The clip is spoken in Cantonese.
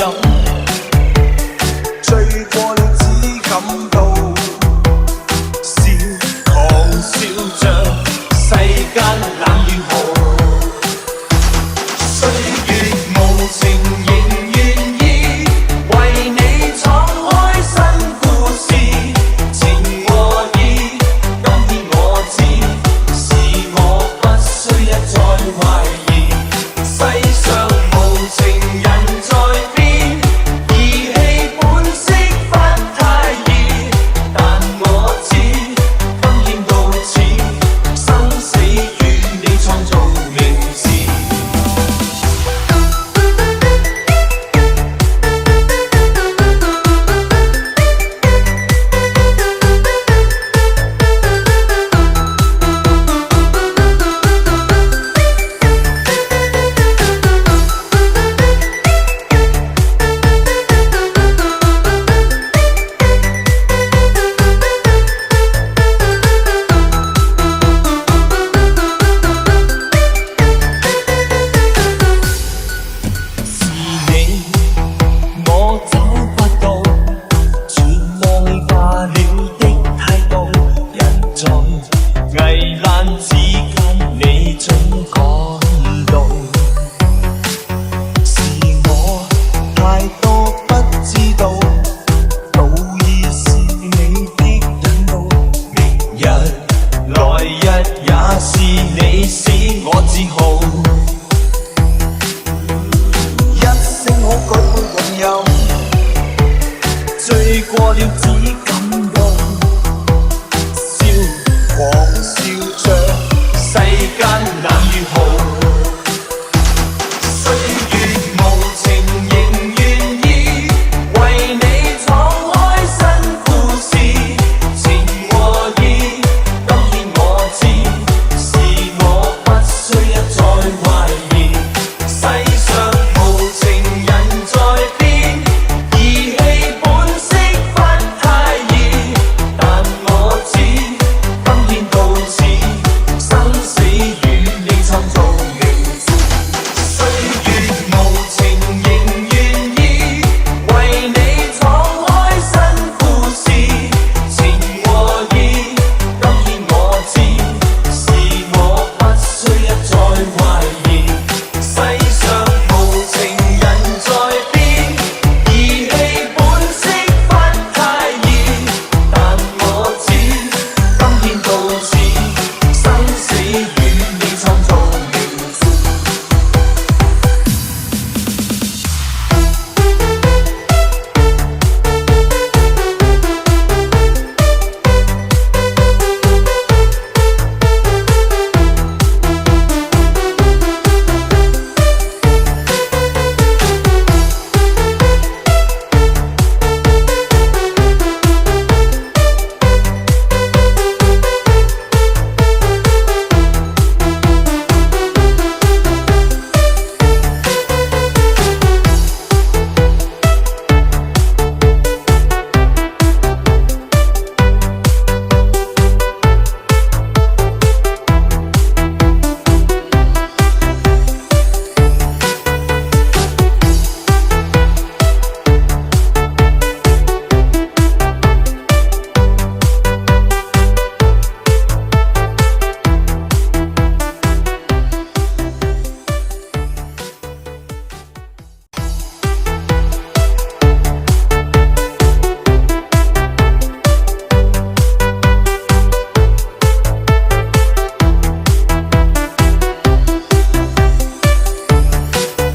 飲，醉過了只感到笑，狂笑着世間冷與酷。歲月無情仍願意為你闖開新故事，情和義，今天我知，是我不需一再懷疑。世上無情人在變，義氣本色不太易，但我知今天到此，生死與你創造名字。危難之間，你總趕路，是我太多不知道，早已是你的引導。明日來日也是你使我自豪，一聲可改配朋友，醉過了。